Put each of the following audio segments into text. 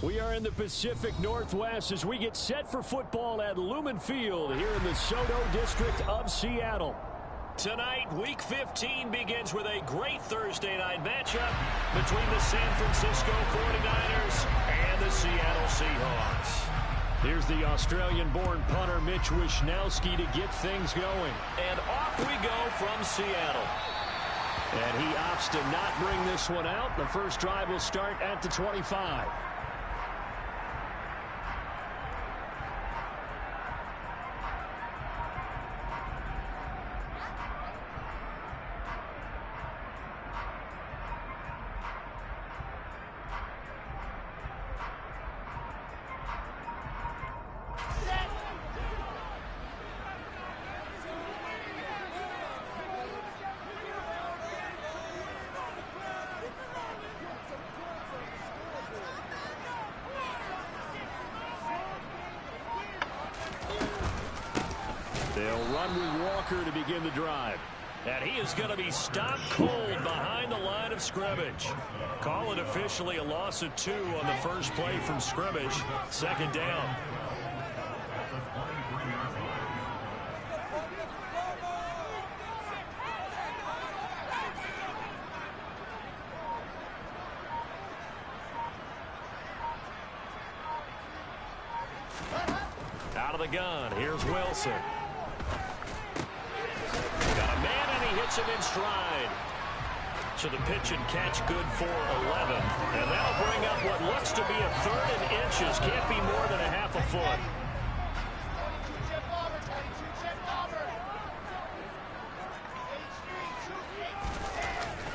We are in the Pacific Northwest as we get set for football at Lumen Field here in the Soto district of Seattle. Tonight, Week 15 begins with a great Thursday night matchup between the San Francisco 49ers and the Seattle Seahawks. Here's the Australian-born punter Mitch Wishnowsky to get things going. And off we go from Seattle. And he opts to not bring this one out. The first drive will start at the 25. They'll run with Walker to begin the drive. And he is going to be stopped cold behind the line of scrimmage. Call it officially a loss of 2 on the first play from scrimmage. Second down. Out of the gun, here's Wilson. Hits him in stride. So the pitch and catch good for 11. And that'll bring up what looks to be a 3rd and inches. Can't be more than a half a foot.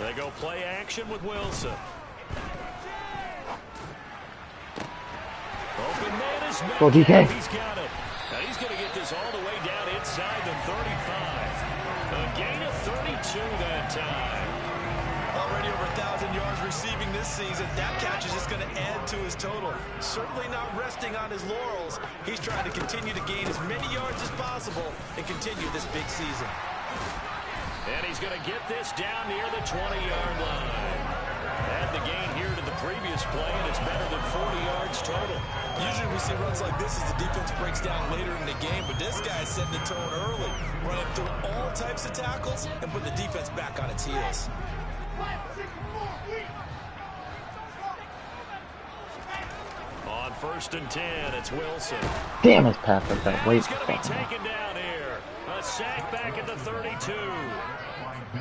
They go play action with Wilson. Open man is met. Go DK. He's got it. Now he's going to get this all the way down inside the 35. A gain of 32 that time. Already over 1,000 yards receiving this season. That catch is just going to add to his total. Certainly not resting on his laurels. He's trying to continue to gain as many yards as possible and continue this big season. And he's going to get this down near the 20-yard line. Add the gain here to the previous play, and it's better than 40 yards total. Usually we see runs like this as the defense breaks down later in the game, but this guy's setting the tone early, running through all types of tackles and putting the defense back on its heels. On 1st and 10, it's Wilson. Damn, his pass like that. Wait. He's going to be taken down here. A sack back at the 32.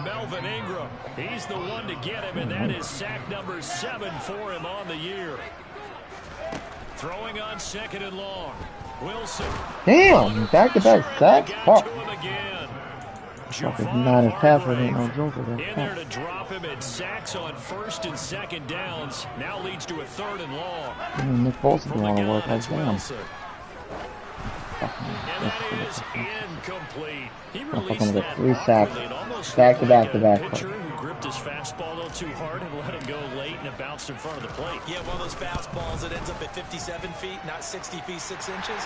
Melvin Ingram, he's the one to get him, and that is sack number 7 for him on the year. Throwing on 2nd and long. Wilson. Damn, back-to-back sacks. Fuck. Fucking Niners pass ain't no joke of in there to drop him at sacks on 1st and 2nd downs. Now leads to a 3rd and long. Nick Foles doing all the work. Like damn. And that is incomplete. He released that 3 sacks. Back-to-back-to-back. Pitcher who gripped his fastball a little too hard and let him go late, and it bounced in front of the plate. Yeah, one of those fastballs that ends up at 57 feet, not 60 feet, 6 inches.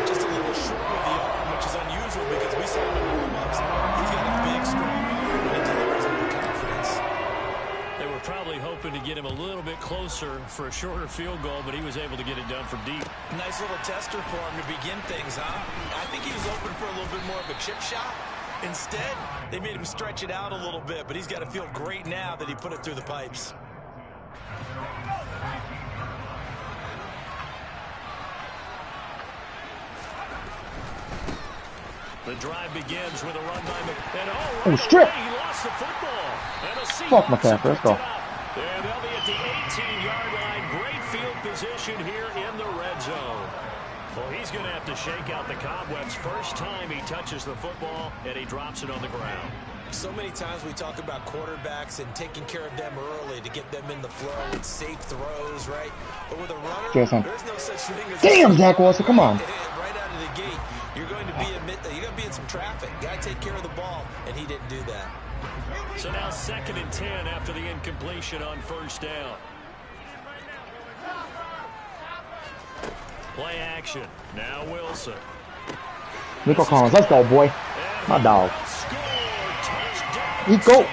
Just a little short of the arm, which is unusual because we saw him in the warm-ups. He's got a big, strong arm, and it delivers him with confidence. They were probably hoping to get him a little bit closer for a shorter field goal, but he was able to get it done from deep. Nice little tester for him to begin things, huh? I think he was open for a little bit more of a chip shot. Instead, they made him stretch it out a little bit, but he's got to feel great now that he put it through the pipes. The drive begins with a run by McKinnon. Oh, strip! He lost the football. And Fuck McCaffrey, let's go. And they'll be at the 18-yard line. Great field position here in the red zone. Well, he's going to have to shake out the cobwebs first time he touches the football, and he drops it on the ground. So many times we talk about quarterbacks and taking care of them early to get them in the flow and safe throws, right? But with a runner, Jason. there's no such thing as damn, Zach Wilson, come on. Right out of the gate, you're going to be in some traffic. Got to take care of the ball, and he didn't do that. So now 2nd and 10 after the incompletion on 1st down. Play action. Now Wilson. Nico Collins, let's go, boy. My dog. Nico.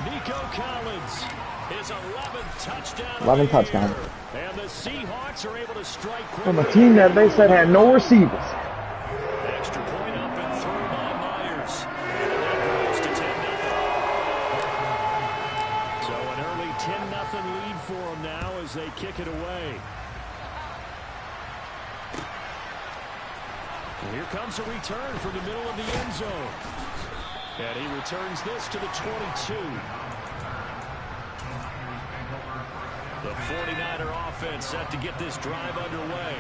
Nico Collins, his 11th touchdown. 11 touchdowns. And the Seahawks are able to strike From a team that they said had no receivers. Extra point up and through by Myers. And that grows to 10-0. So an early 10-0 lead for them now as they kick it away. And here comes a return from the middle of the end zone. And he returns this to the 22. The 49er offense set to get this drive underway.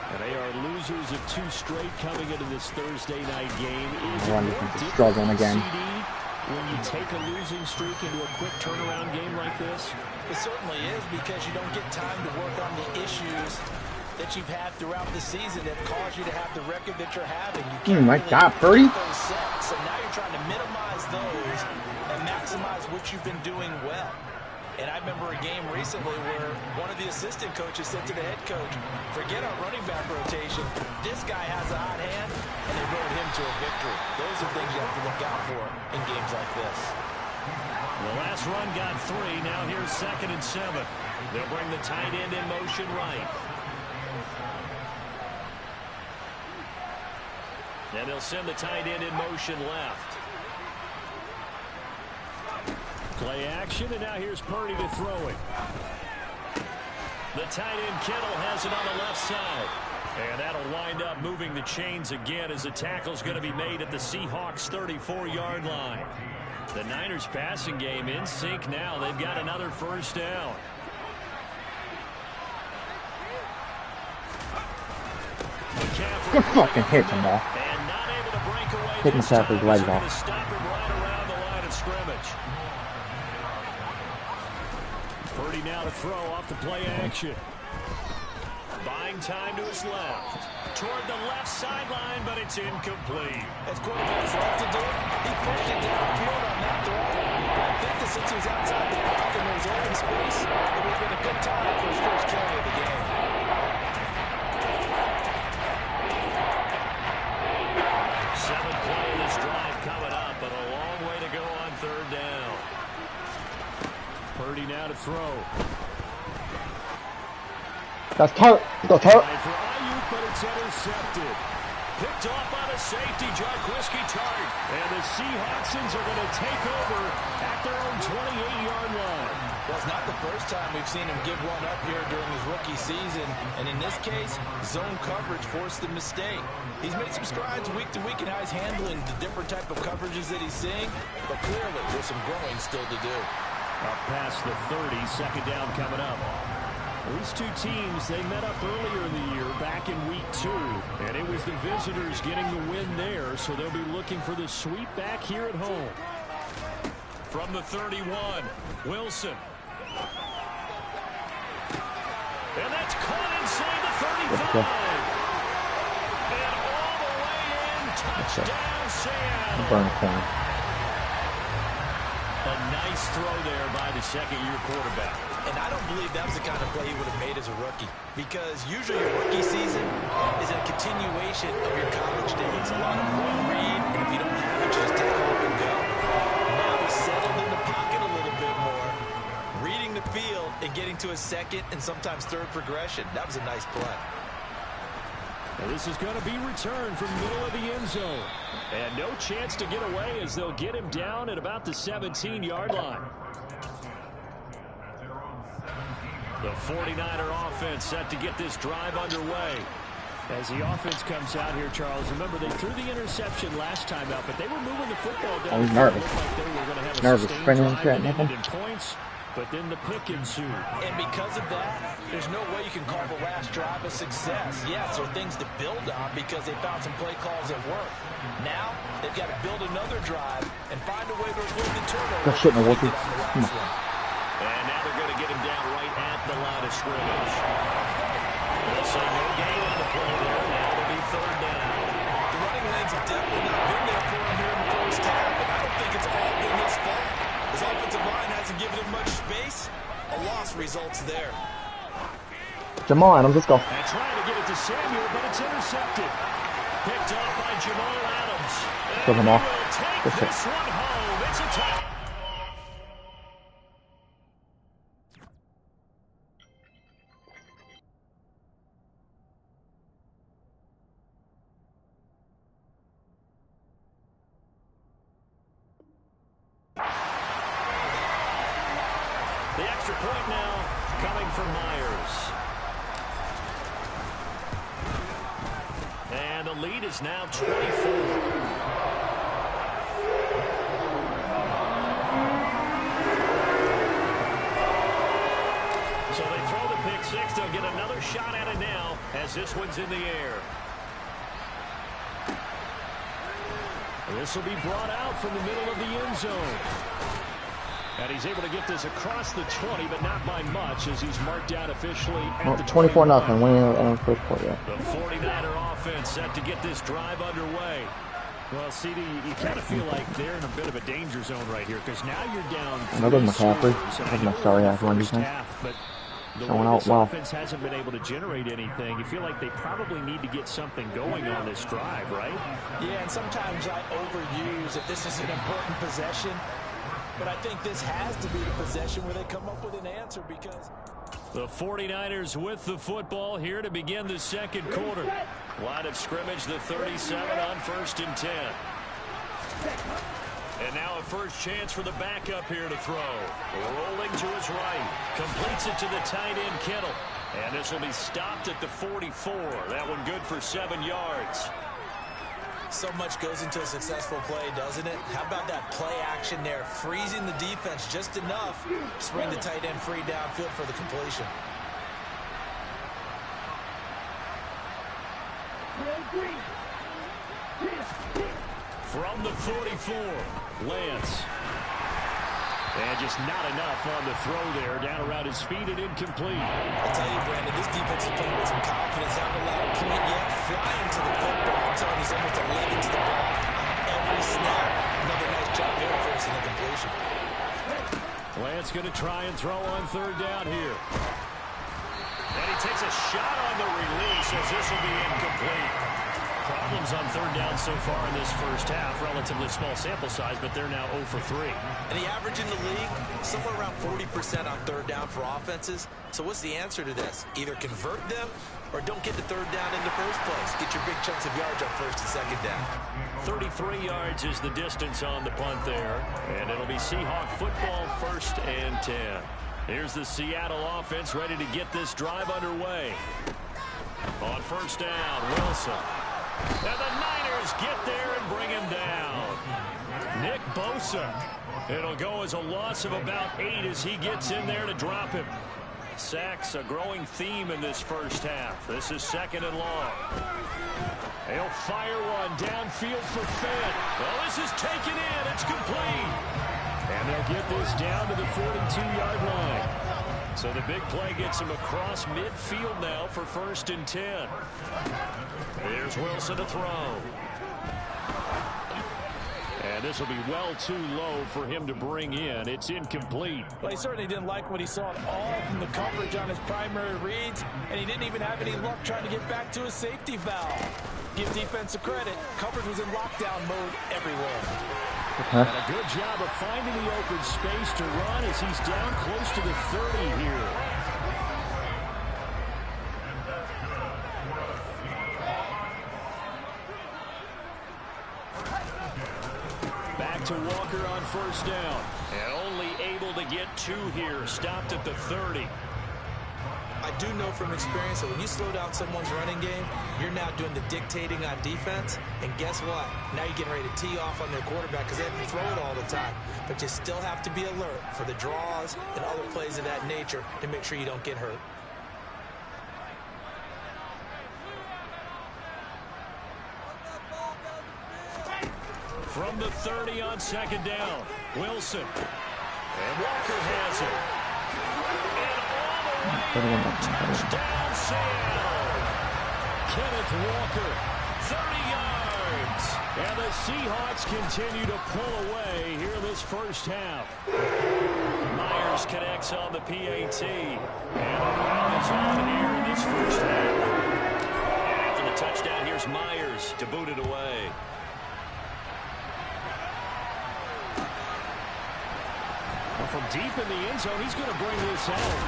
And they are losers of 2 straight coming into this Thursday night game. He's struggling again. When you take a losing streak into a quick turnaround game like this? It certainly is, because you don't get time to work on the issues that you've had throughout the season that caused you to have the record that you're having. You can't my really God, Purdy. those sets. So now you're trying to minimize those and maximize what you've been doing well. And I remember a game recently where one of the assistant coaches said to the head coach, forget our running back rotation. This guy has a hot hand, and they rode him to a victory. Those are things you have to look out for in games like this. The last run got 3. Now here's 2nd and 7. They'll bring the tight end in motion right. And they'll send the tight end in motion left. Play action, and now here's Purdy to throw it. The tight end Kittle has it on the left side. And that'll wind up moving the chains again as the tackle's going to be made at the Seahawks' 34-yard line. The Niners passing game in sync now. They've got another first down. Good fucking hit him, ball. And not able to break away. Hit himself his legs off. Stop him right around the line of scrimmage. Purdy now to throw off the play action. Buying time to his left. Toward the left sideline, but it's incomplete. As quarterbacks love to do, he pushed it downfield on that throw. I think that since he was outside the pocket and there was open space, it would have been a good time for his first carry of the game. Seventh play of this drive coming up, but a long way to go on 3rd down. Purdy now to throw. That's Tart. Go Tart. For Ayuk, but it's intercepted. Picked off by the safety, Jarquiski Tart. And the Seahawksons are going to take over at their own 28-yard line. Well, it's not the first time we've seen him give one up here during his rookie season. And in this case, zone coverage forced the mistake. He's made some strides week to week in how he's handling the different type of coverages that he's seeing. But clearly, there's some growing still to do. Up past the 30, 2nd down coming up. These two teams, they met up earlier in the year, back in week 2. And it was the visitors getting the win there, so they'll be looking for the sweep back here at home. From the 31, Wilson. And that's caught inside the 35. And all the way in, touchdown Seattle. Burn corner. A nice throw there by the 2nd-year quarterback. And I don't believe that was the kind of play he would have made as a rookie, because usually your rookie season is a continuation of your college days. A lot of one read, and if you don't have it, you just take off and go. Now he's settled in the pocket a little bit more, reading the field and getting to his 2nd and sometimes 3rd progression. That was a nice play. Now this is going to be returned from the middle of the end zone. And no chance to get away as they'll get him down at about the 17-yard line. The 49er offense set to get this drive underway. As the offense comes out here, Charles, remember they threw the interception last time out, but they were moving the football down. He's nervous. Like they were going to have a Nervous. sustained drive and points, but then the pick ensued. And because of that, there's no way you can call the last drive a success. Yes, there are things to build on because they found some play calls that work. Now, they've got to build another drive and find a way to avoid the turnover. That shit no working. And now they're going to get him down right at the line of scrimmage. They'll say no gain on the play there. Now it'll be 3rd down. The running lanes have definitely not been there for him here in the first half, and I don't think it's all been his fault. His offensive line hasn't given him much space. A loss results there. Jamal Adams, let's go. And trying to get it to Samuel, but it's intercepted. Picked off by Jamal Adams. Go, Jamal. Take this one home. It's a touchdown. extra point now coming from Myers. And the lead is now 24. So they throw the pick six. They'll get another shot at it now as this one's in the air. This will be brought out from the middle of the end zone. And he's able to get this across the 20, but not by much as he's marked out officially at the 24-0, winning in the first quarter. The 49er offense set to get this drive underway. Well, CD, you kind of feel like they're in a bit of a danger zone right here because now you're down. Another McCaffrey. That's my sorry half one defense. The way this offense hasn't been able to generate anything, you feel like they probably need to get something going on this drive, right? Yeah, and sometimes I overuse if this is an important possession. But I think this has to be the possession where they come up with an answer because... The 49ers with the football here to begin the second quarter. Line of scrimmage, the 37 on 1st and 10. And now a first chance for the backup here to throw. Rolling to his right. Completes it to the tight end, Kittle. And this will be stopped at the 44. That one good for 7 yards. So much goes into a successful play, doesn't it? How about that play action there? Freezing the defense just enough to bring the tight end free downfield for the completion. From the 44, Lance. And just not enough on the throw there. Down around his feet and incomplete. I'll tell you, Brandon, this defense is playing with some confidence. Haven't allowed a point yet. Flying to the football. I'm telling you, almost 11 to the ball. Every snap. Another nice job there for us in the completion. Lance going to try and throw on 3rd down here. And he takes a shot on the release as this will be incomplete. Problems on 3rd down so far in this first half. Relatively small sample size, but they're now 0 for 3. And the average in the league, somewhere around 40% on 3rd down for offenses. So what's the answer to this? Either convert them or don't get the 3rd down in the first place. Get your big chunks of yards on 1st and 2nd down. 33 yards is the distance on the punt there. And it'll be Seahawk football 1st and 10. Here's the Seattle offense ready to get this drive underway. On 1st down, Wilson. And the Niners get there and bring him down. Nick Bosa. It'll go as a loss of about 8 as he gets in there to drop him. Sacks a growing theme in this first half. This is 2nd and long. He'll fire one downfield for Fed. Well, this is taken in. It's complete. And they'll get this down to the 42-yard line. So the big play gets him across midfield now for 1st and 10. Here's Wilson to throw. And this will be well too low for him to bring in. It's incomplete. Well, he certainly didn't like what he saw at all from the coverage on his primary reads, and he didn't even have any luck trying to get back to his safety valve. Give defense a credit. Coverage was in lockdown mode everywhere. And a good job of finding the open space to run as he's down close to the 30 here. Back to Walker on 1st down. And only able to get 2 here. Stopped at the 30. I do know from experience that when you slow down someone's running game, you're now doing the dictating on defense. And guess what? Now you're getting ready to tee off on their quarterback because they have to throw it all the time. But you still have to be alert for the draws and other plays of that nature to make sure you don't get hurt. From the 30 on 2nd down, Wilson. And Walker has it. Touchdown, Seattle. Kenneth Walker, 30 yards. And the Seahawks continue to pull away here this first half. Myers connects on the PAT. And a run is on here in this first half. And after the touchdown, here's Myers to boot it away. From deep in the end zone, he's going to bring this home.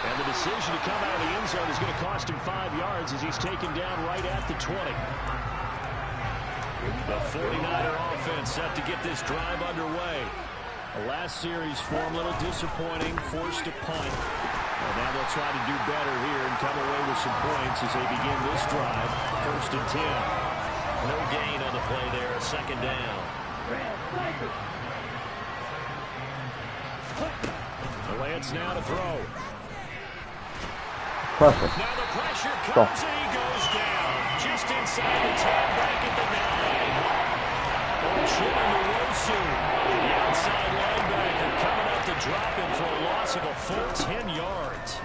And the decision to come out of the end zone is going to cost him 5 yards as he's taken down right at the 20. The 49er offense set to get this drive underway. The last series form a little disappointing, forced to punt. And now they'll try to do better here and come away with some points as they begin this drive. 1st and 10. No gain on the play there, 2nd down. Lance now to throw. Perfect. Now the pressure comes and he goes down. Just inside the 10, back at the 9. Chimamorosu, the outside linebacker, coming up to drop him for a loss of a full 10 yards.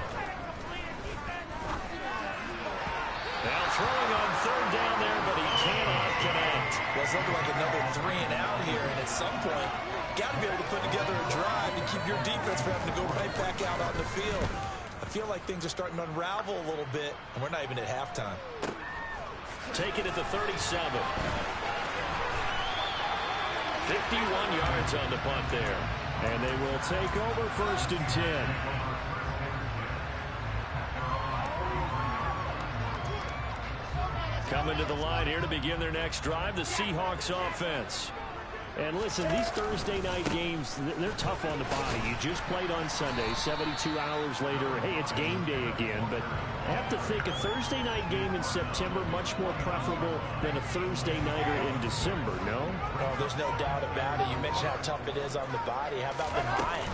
Now throwing on 3rd down there, but he cannot connect. Well, it's looking like another 3 and out here, and at some point, got to be able to put together a drive and keep your defense from having to go right back out on the field. I feel like things are starting to unravel a little bit, and we're not even at halftime. Take it at the 37. 51 yards on the punt there. And they will take over 1st and 10. Coming to the line here to begin their next drive, the Seahawks offense. And listen, these Thursday night games, they're tough on the body. You just played on Sunday, 72 hours later. Hey, it's game day again. But I have to think a Thursday night game in September much more preferable than a Thursday nighter in December, no? Oh, there's no doubt about it. You mentioned how tough it is on the body. How about the mind?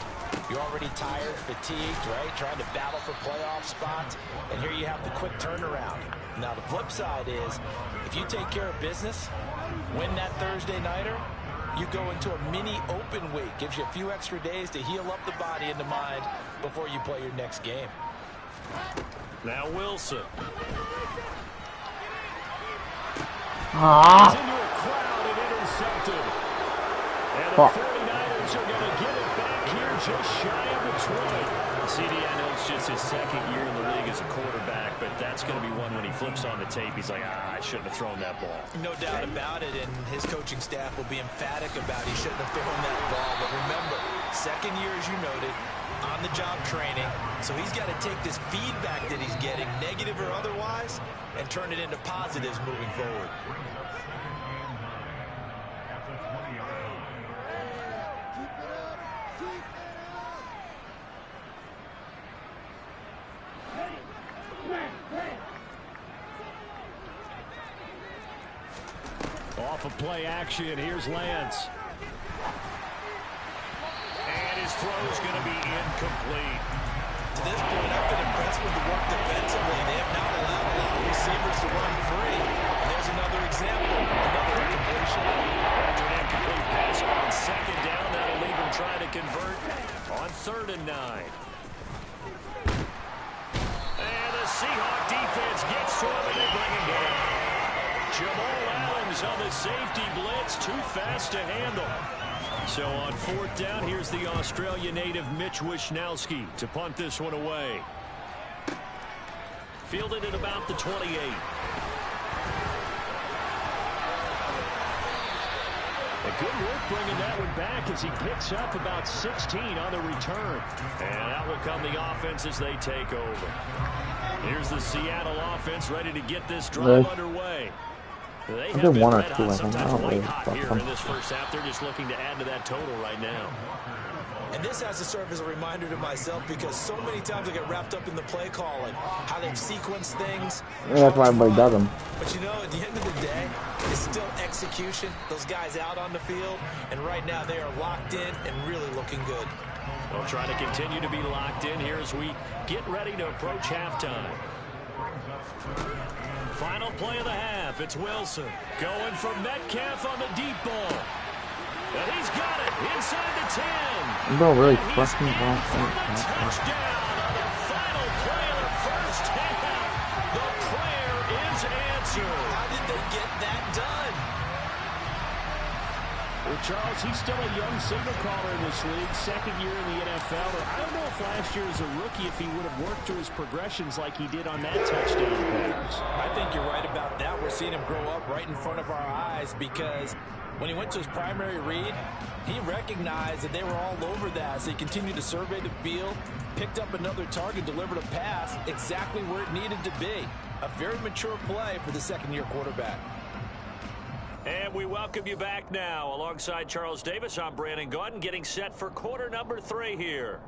You're already tired, fatigued, right? Trying to battle for playoff spots. And here you have the quick turnaround. Now, the flip side is, if you take care of business, win that Thursday nighter, you go into a mini open week. Gives you a few extra days to heal up the body and the mind before you play your next game. Now Wilson. Ah. He's into a crowd and intercepted. And the 49ers are going to get it back here just shy of the 20. CD, I know it's just his 2nd year in the league as a quarterback, but that's going to be one when he flips on the tape. He's like, I shouldn't have thrown that ball. No doubt about it, and his coaching staff will be emphatic about he shouldn't have thrown that ball. But remember, 2nd year, as you noted, on-the-job training. So he's got to take this feedback that he's getting, negative or otherwise, and turn it into positives moving forward. Off of play action, here's Lance. And his throw is going to be incomplete. To this point, I've been impressed with the work defensively. They have not allowed a lot of receivers to run free. And there's another example, another incompletion. After an incomplete pass on 2nd down, that'll leave him trying to convert on 3rd and 9. And the Seahawk defense gets to him and they bring him down. Jamal Adams on the safety blitz, too fast to handle. So on 4th down, here's the Australia native Mitch Wishnowsky to punt this one away. Fielded at about the 28. A good work bringing that one back as he picks up about 16 on the return. And out will come the offense as they take over. Here's the Seattle offense ready to get this drive underway. They have been red hot, sometimes white hot here in this first half. They're just looking to add to that total right now. And this has to serve as a reminder to myself because so many times I get wrapped up in the play calling, how they've sequenced things. Yeah, that's why everybody does them. But you know, at the end of the day, it's still execution. Those guys out on the field, and right now they are locked in and really looking good. We'll try to continue to be locked in here as we get ready to approach halftime. Final play of the half. It's Wilson going for Metcalf on the deep ball. And he's got it inside the 10. Bro, really Touchdown fucking on the final play of the first half. The prayer is answered. How did they get that done? Well, Charles, he's still a young signal caller in this league, 2nd year in the NFL. I don't know if last year as a rookie if he would have worked through his progressions like he did on that touchdown pass. I think you're right about that. We're seeing him grow up right in front of our eyes because when he went to his primary read, he recognized that they were all over that. So he continued to survey the field, picked up another target, delivered a pass exactly where it needed to be. A very mature play for the 2nd-year quarterback. And And we welcome you back now. Alongside Charles Davis, I'm Brandon Gaudin, getting set for quarter number 3 here.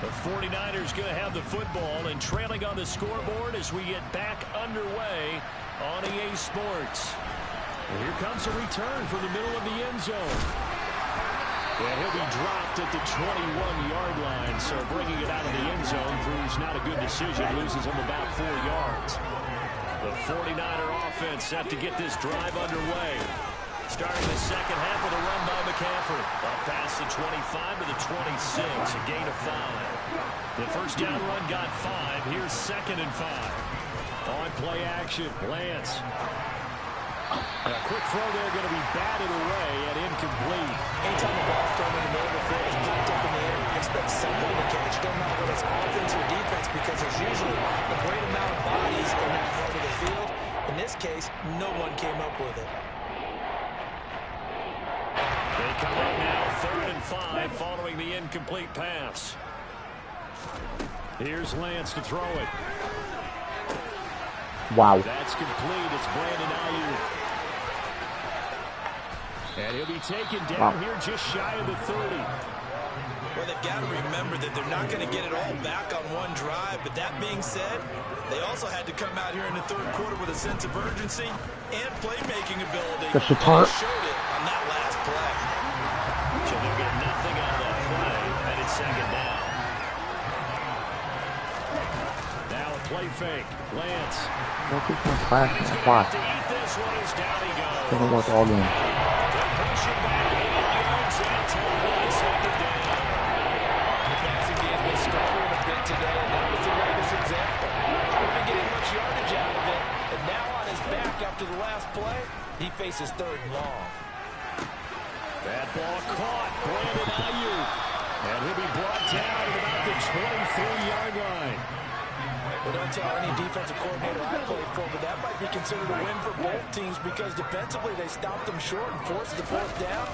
The 49ers going to have the football and trailing on the scoreboard as we get back underway on EA Sports. And here comes a return from the middle of the end zone. And he'll be dropped at the 21-yard line, so bringing it out of the end zone proves not a good decision. Loses him about 4 yards. The 49er offense set to get this drive underway. Starting the second half with a run by McCaffrey. Up past the 25 to the 26, a gain of 5. The first down run got 5. Here's 2nd and 5. On play action, Lance. A quick throw there going to be batted away and incomplete. Anytime the ball's thrown in the middle of the field, it's popped up in the air, you expect somebody to catch. Don't matter whether it's offense or defense, because there's usually a great amount of bodies in that part of the field. In this case, no one came up with it. They come up now, 3rd and 5, following the incomplete pass. Here's Lance to throw it. Wow. That's complete. It's Brandon Ayuk. And he'll be taken down here just shy of the 30. Well, they've got to remember that they're not going to get it all back on one drive. But that being said, they also had to come out here in the 3rd quarter with a sense of urgency and playmaking ability. That's the And part. they showed it on that last play. So they'll get nothing out of that play, and it's 2nd down. Now a play fake. Lance. What keeps my class in the clock? To eat this one as down he goes. Doesn't work all game. They're pushing back 8 yards and 2nd down. The passing game was struggling a bit today, and that was the latest example. Not getting much yardage out of it, and now on his back after the last play, he faces 3rd and long. That ball caught. Brandon Ayuk. And he'll be brought down at about the 23-yard line. Well, don't tell any defensive coordinator I played for, but that might be considered a win for both teams because defensively they stopped them short and forced the 4th down.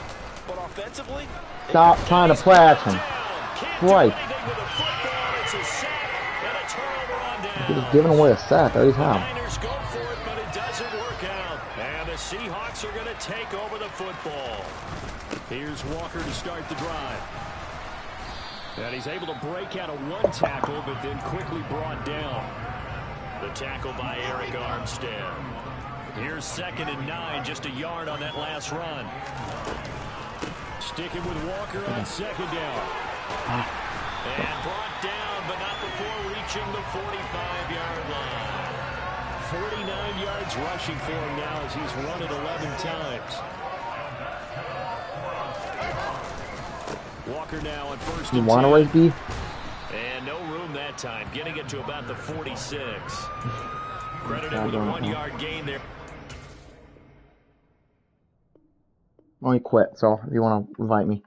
But offensively, Stop trying to play action. Right. He's giving away a sack every time. Niners go for it, but it doesn't work out. And the Seahawks are going to take over the football. Here's Walker to start the drive. And he's able to break out of 1 tackle, but then quickly brought down. The tackle by Eric Armstead. Here's 2nd and 9, just a yard on that last run. Sticking with Walker on 2nd down. And brought down, but not before reaching the 45-yard line. 49 yards rushing for him now as he's run it 11 times. Walker now on 1st and 10. You want to race B? And no room that time, getting it to about the 46. Credit him with a 1-yard gain there. I only quit, so if you want to invite me.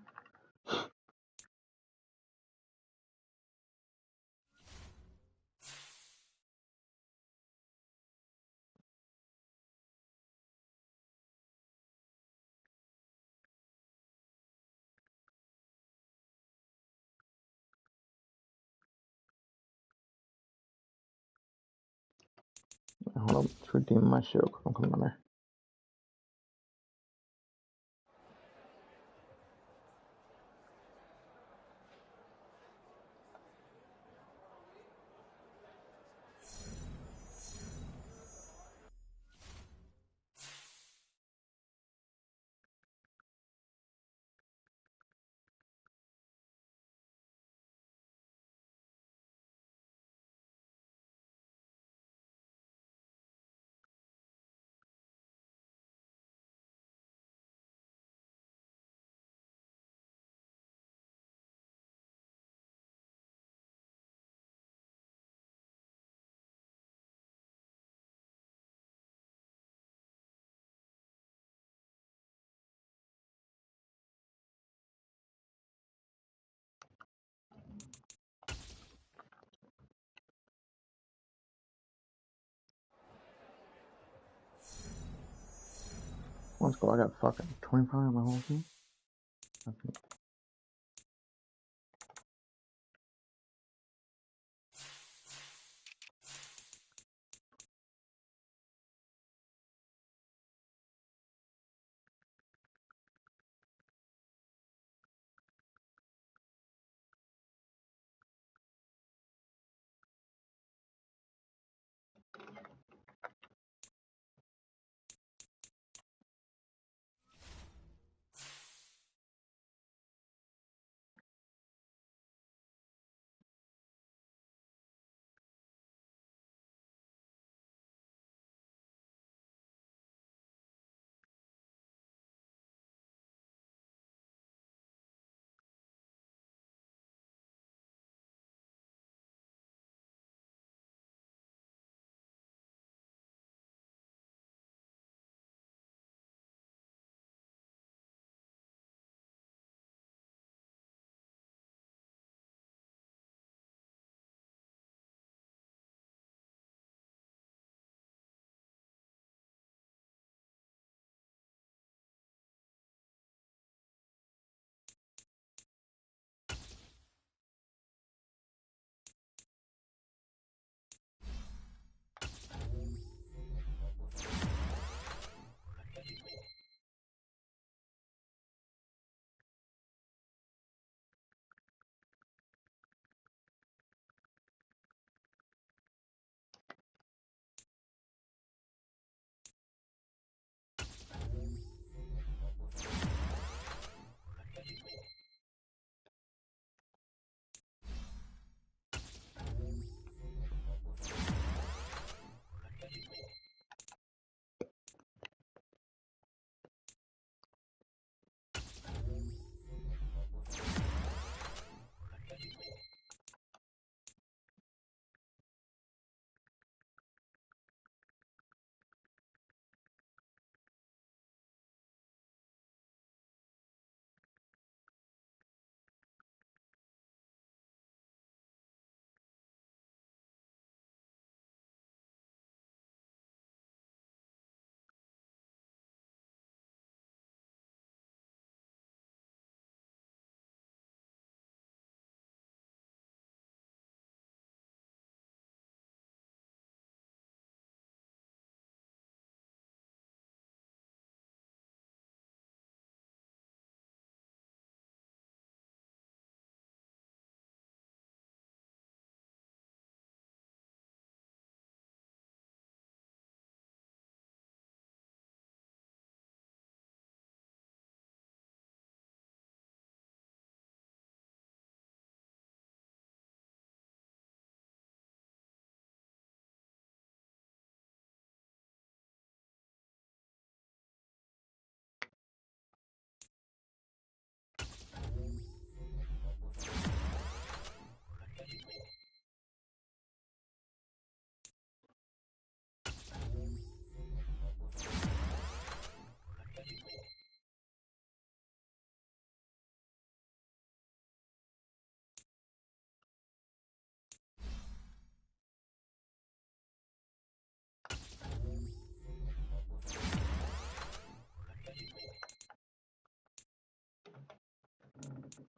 Hold on, let's redeem my show. I'm coming on there. Let's go. I got fucking 25 on my whole team.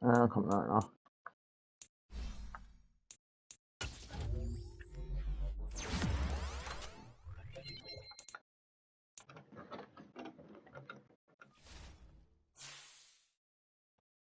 I'm coming right now.